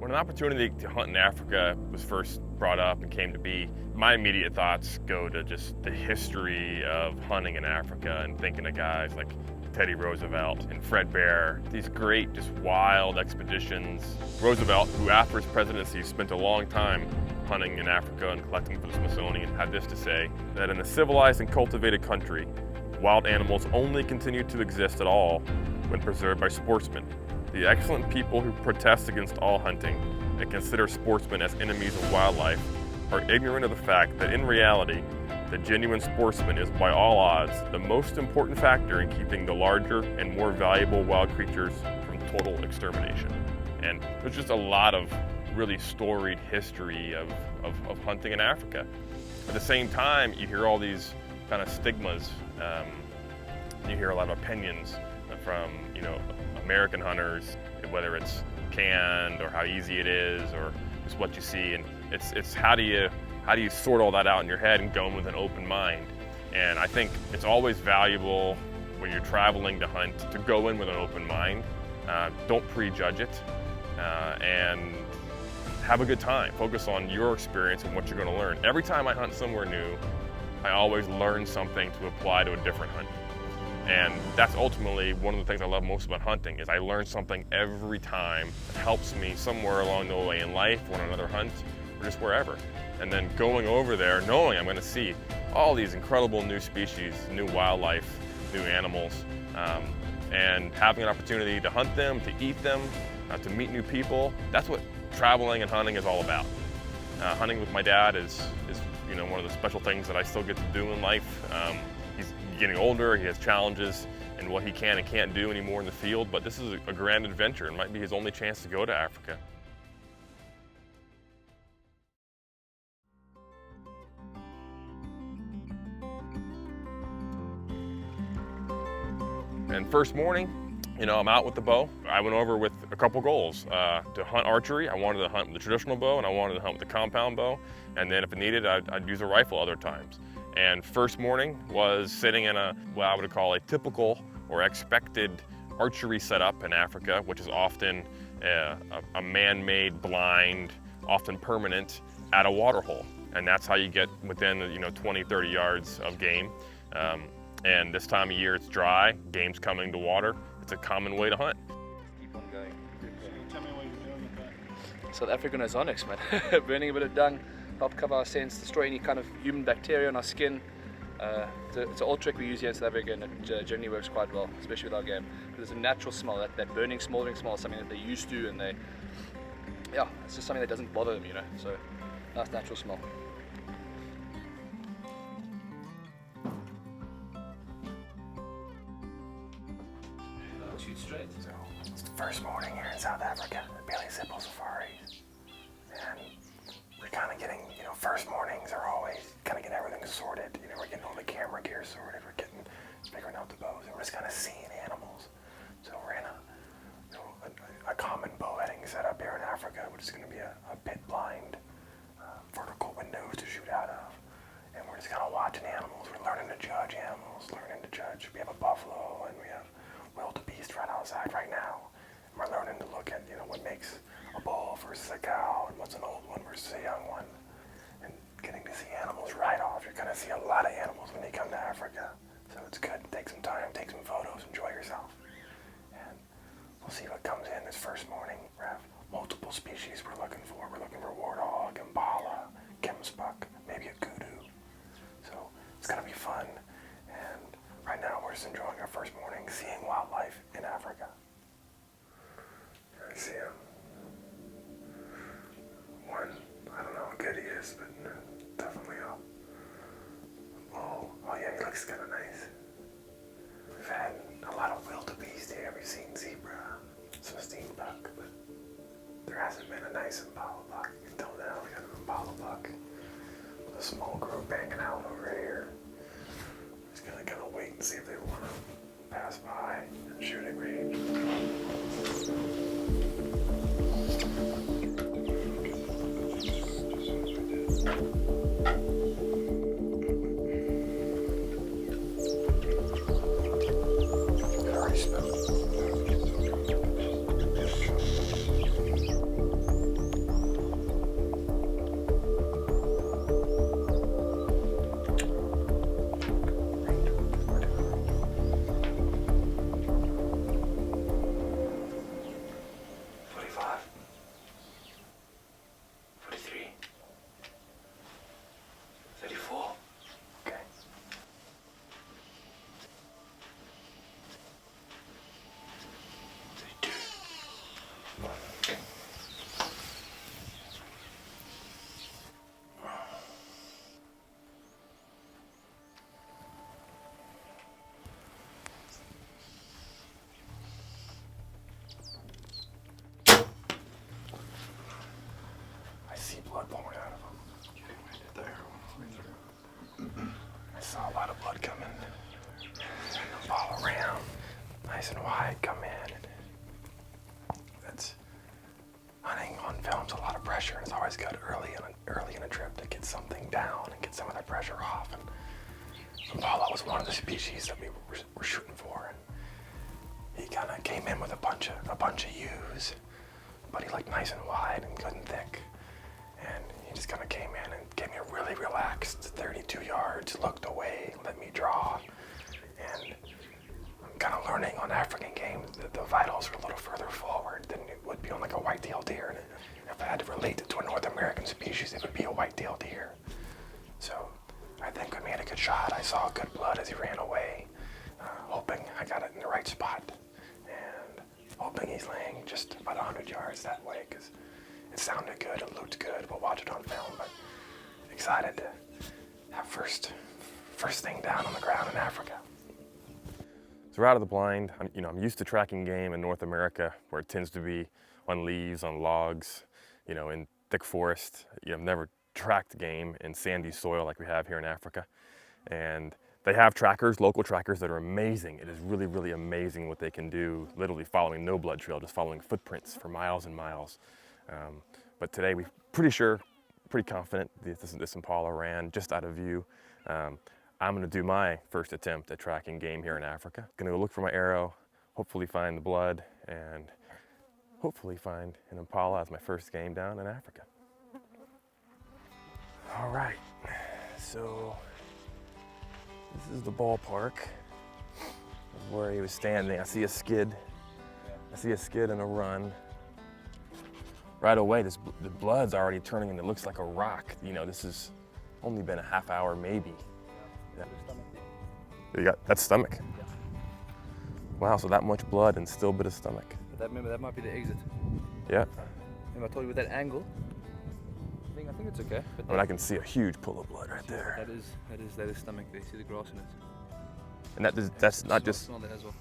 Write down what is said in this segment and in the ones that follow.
When an opportunity to hunt in Africa was first brought up and came to be, my immediate thoughts go to just the history of hunting in Africa and thinking of guys like Teddy Roosevelt and Fred Bear, these great, just wild expeditions. Roosevelt, who after his presidency spent a long time hunting in Africa and collecting for the Smithsonian, had this to say, that in a civilized and cultivated country, wild animals only continue to exist at all when preserved by sportsmen. The excellent people who protest against all hunting and consider sportsmen as enemies of wildlife are ignorant of the fact that in reality, the genuine sportsman is by all odds the most important factor in keeping the larger and more valuable wild creatures from total extermination. And there's just a lot of really storied history of hunting in Africa. At the same time, you hear all these kind of stigmas. You hear a lot of opinions from, American hunters, whether it's canned or how easy it is or just what you see. And it's how do you sort all that out in your head and go in with an open mind? And I think it's always valuable when you're traveling to hunt to go in with an open mind. Don't prejudge it, and have a good time. Focus on your experience and what you're going to learn. Every time I hunt somewhere new, I always learn something to apply to a different hunt. And that's ultimately one of the things I love most about hunting, is I learn something every time that helps me somewhere along the way in life or on another hunt or just wherever. And then going over there knowing I'm going to see all these incredible new species, new wildlife, new animals, and having an opportunity to hunt them, to eat them, to meet new people. That's what traveling and hunting is all about. Hunting with my dad is one of the special things that I still get to do in life. He's getting older, he has challenges in what he can and can't do anymore in the field, but this is a grand adventure and might be his only chance to go to Africa. And first morning, I'm out with the bow. I went over with a couple goals. To hunt archery, I wanted to hunt with the traditional bow, and I wanted to hunt with the compound bow. And then if it needed, I'd use a rifle other times. And first morning was sitting in what I would call a typical or expected archery setup in Africa, which is often a man-made blind, often permanent, at a water hole. And that's how you get within 20, 30 yards of game. And this time of year it's dry, game's coming to water. It's a common way to hunt. Keep on going. Tell me what you're doing with that. South African ozonics, man. Burning a bit of dung, help cover our scents, destroy any kind of human bacteria on our skin. It's an old trick we use here in South Africa, and it generally works quite well, especially with our game. There's a natural smell, that burning, smoldering smell, something that they're used to, and it's just something that doesn't bother them, So, nice natural smell. Shoot straight. So, it's the first morning here in South Africa at baylysippelsafaris. And we're kind of getting, first mornings are always kind of getting everything sorted. We're getting all the camera gear sorted. We're figuring out the bows, and we're just kind of seeing animals. So we're in a common bow heading setup here in Africa, which is going to be a pit blind, vertical windows to shoot out of. And we're just kind of watching animals. We're learning to judge animals, We have a buffalo, and we have wildebeest right outside right now. And we're learning to look at, what makes a bull versus a cow, and what's an old one versus a young one. And getting to see animals right off. You're going to see a lot of animals when you come to Africa. So it's good. Take some time, take some photos, enjoy yourself. And we'll see what comes in this first morning. We have multiple species we're looking for. We're looking for warthog, impala, gemsbuck, maybe a kudu. So it's going to be fun. And right now we're just enjoying our first morning seeing wildlife in Africa. I see him. One, I don't know how good he is, but definitely a bull. Oh yeah, he looks kind of nice. We've had a lot of wildebeest here. We've seen zebra, some steenbuck, but there hasn't been a nice impala buck until now. We got an impala buck with a small group hanging out over here. Just gonna kind of wait and see if they want to pass by and shooting range. blood pouring out of them. I saw a lot of blood coming. All around, nice and wide, come in. That's hunting on film's a lot of pressure, and it's always good early in a trip to get something down and get some of that pressure off. And impala was one of the species that we were shooting for, and he kind of came in with a bunch of ewes, but he liked nice and wide and good and thick. And he just kind of came in and gave me a really relaxed 32 yards, looked away, let me draw. And I'm kind of learning on African game that the vitals are a little further forward than it would be on like a white-tailed deer. And if I had to relate it to a North American species, it would be a white-tailed deer. So I think we made a good shot. I saw good blood as he ran away, hoping I got it in the right spot. And hoping he's laying just about 100 yards that way, because it sounded good, it looked good. We'll watch it on film, but excited to have first thing down on the ground in Africa. So we're out of the blind. I'm used to tracking game in North America, where it tends to be on leaves, on logs, in thick forest. I've never tracked game in sandy soil like we have here in Africa. And they have trackers, local trackers, that are amazing. It is really, really amazing what they can do, literally following no blood trail, just following footprints for miles and miles. But today we're pretty confident this impala ran just out of view. I'm gonna do my first attempt at tracking game here in Africa. Gonna go look for my arrow, hopefully find the blood, and hopefully find an impala as my first game down in Africa. All right, so this is the ballpark where he was standing. I see a skid and a run. Right away, the blood's already turning and it looks like a rock. This has only been a half hour maybe. Yeah. That's stomach. Yeah. Wow, so that much blood and still a bit of stomach. But remember, that might be the exit. Yeah. Remember I told you with that angle? I think it's okay. But I can see a huge pool of blood right there. That is stomach there. See the grass in it. And that's not just. Smell that as well.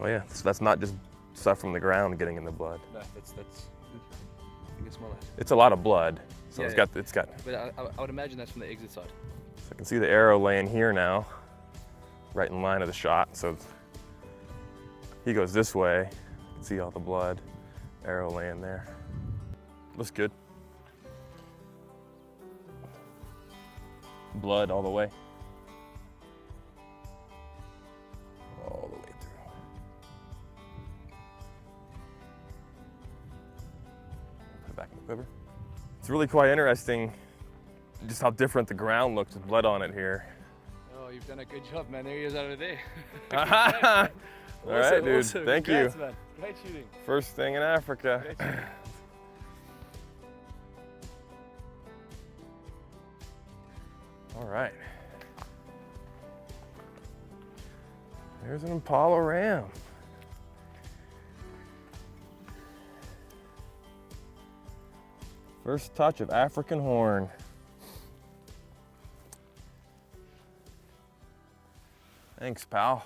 Oh yeah, so that's not just stuff from the ground getting in the blood. No, that's. You can smell that. It's a lot of blood, so Yeah, it's got. But I would imagine that's from the exit side. So I can see the arrow laying here now, right in line of the shot. So he goes this way. You can see all the blood. Arrow laying there. Looks good. Blood all the way. All the way through. Put it back in the quiver. It's really quite interesting just how different the ground looks with blood on it here. Oh, you've done a good job, man. There he is over there. All right, dude. Awesome. Thank Congrats, you. Man. Great shooting. First thing in Africa. Great shooting. All right. There's an impala ram. First touch of African horn. Thanks, pal.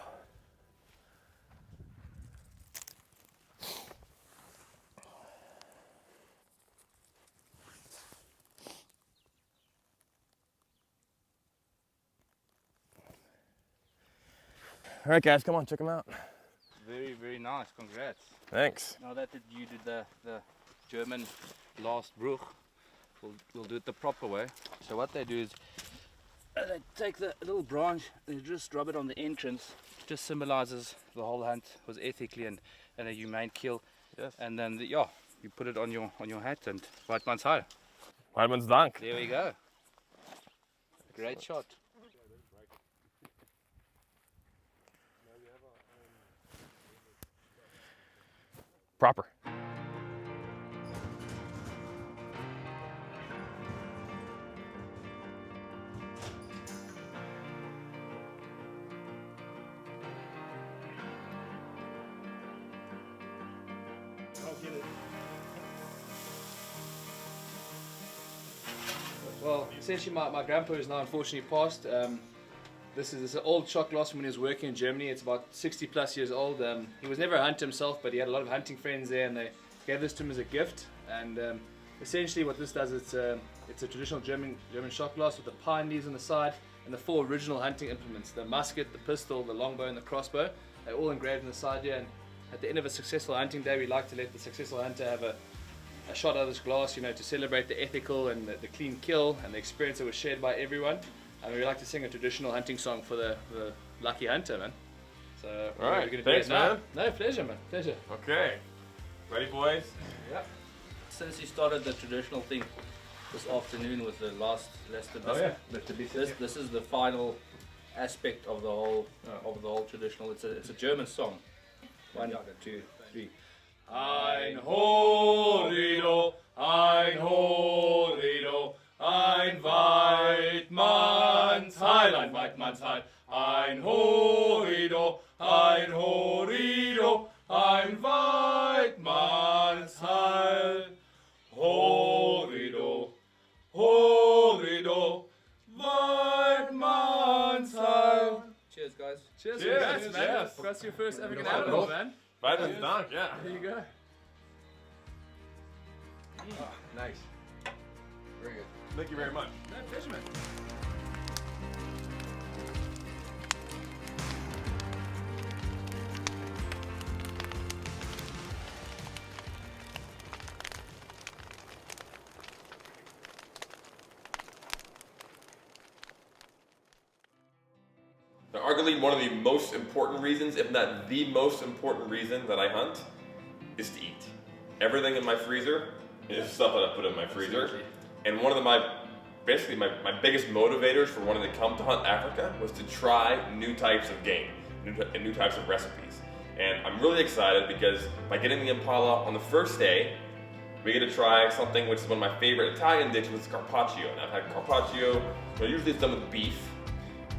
All right, guys, come on, check them out. Very, very nice. Congrats. Thanks. Now that you did the German last bruch, we'll do it the proper way. So what they do is they take the little branch and you just rub it on the entrance. It just symbolizes the whole hunt was ethically and a humane kill. Yes. And then you put it on your hat and white man's high. White man's dank. There we go. Great shot. Proper. Well, essentially my grandpa is now unfortunately passed. This is an old shot glass from when he was working in Germany. It's about 60 plus years old. He was never a hunter himself, but he had a lot of hunting friends there and they gave this to him as a gift. And essentially what this does, it's a traditional German shot glass with the pine leaves on the side and the 4 original hunting implements: the musket, the pistol, the longbow, and the crossbow. They're all engraved on the side here. And at the end of a successful hunting day, we like to let the successful hunter have a shot out of this glass, you know, to celebrate the ethical and the clean kill and the experience that was shared by everyone. And we like to sing a traditional hunting song for the lucky hunter, man. So all right, we're gonna thanks, do it now. man. No, pleasure, man. Pleasure. Okay, ready, boys? Yeah. Since he started the traditional thing this afternoon with the last Oh yeah, this is the final aspect of the whole traditional. It's a German song. 1, 2, 3. Ein Horido, ein Horido, ein Weidmannsheil, ein Weidmannsheil, ein Horido, ein Horido, ein Weidmannsheil, Horido, Horido, Weidmannsheil. Cheers, guys. Cheers, Cheers, man. cheers. That's your first African Cheers. animal, man. Weidman's Dank, yeah. There you go. Nice. Very good. Thank you very much. No, pleasure, man. Now, arguably one of the most important reasons, if not the most important reason that I hunt, is to eat. Everything in my freezer is stuff that I put in my freezer. Absolutely. And one of my biggest motivators for wanting to come to hunt Africa was to try new types of game, new types of recipes. And I'm really excited because by getting the impala on the first day, we get to try something which is one of my favorite Italian dishes, which is carpaccio. And I've had carpaccio, but usually it's done with beef.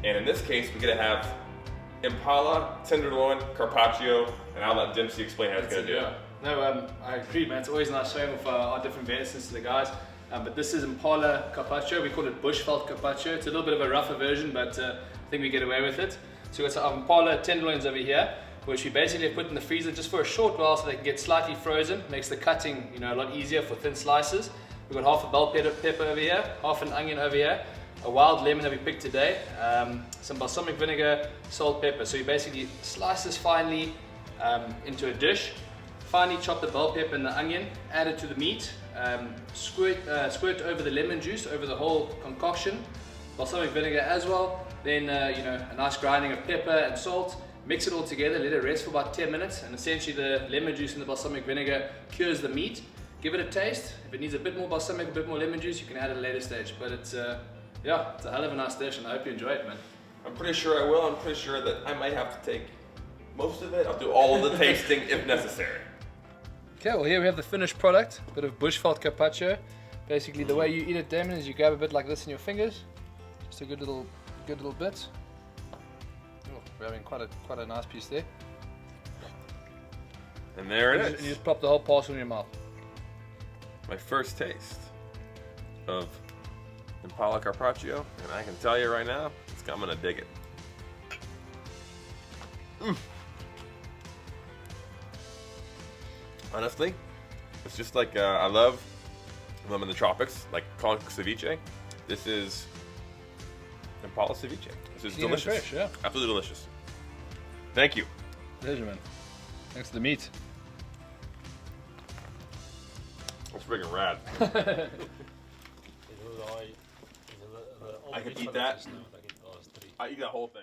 And in this case, we get to have impala, tenderloin, carpaccio, and I'll let Dempsey explain how it's going to do it. No, I agree, man. It's always nice showing off our different venison to the guys. But this is impala carpaccio. We call it bushveld carpaccio. It's a little bit of a rougher version, but I think we get away with it. So we've got some impala tenderloins over here, which we basically have put in the freezer just for a short while so they can get slightly frozen. Makes the cutting, you know, a lot easier for thin slices. We've got half a bell pepper over here, half an onion over here, a wild lemon that we picked today, some balsamic vinegar, salt, pepper. So you basically slice this finely into a dish, finely chop the bell pepper and the onion, add it to the meat, squirt over the lemon juice over the whole concoction, balsamic vinegar as well, then you know, a nice grinding of pepper and salt, mix it all together, let it rest for about 10 minutes, and essentially the lemon juice and the balsamic vinegar cures the meat. Give it a taste. If it needs a bit more balsamic, a bit more lemon juice, you can add it at a later stage, but it's yeah, it's a hell of a nice dish, and I hope you enjoy it, man. I'm pretty sure I will. I'm pretty sure that I might have to take most of it. I'll do all of the tasting if necessary. Okay, well here we have the finished product, a bit of bushveld carpaccio. Basically the way you eat it, Damon, is you grab a bit like this in your fingers, just a good little bit. Oh, we're having quite a nice piece there. And there it And is. you just pop the whole parcel in your mouth. My first taste of impala carpaccio, and I can tell you right now, I'm gonna dig it. Honestly, it's just like I love them in the tropics, like conch ceviche. This is impala ceviche. This is Clean and delicious. fresh, yeah. Absolutely delicious. Thank you. Pleasure, man. Thanks for the meat. That's freaking rad. I could eat that. I eat that whole thing.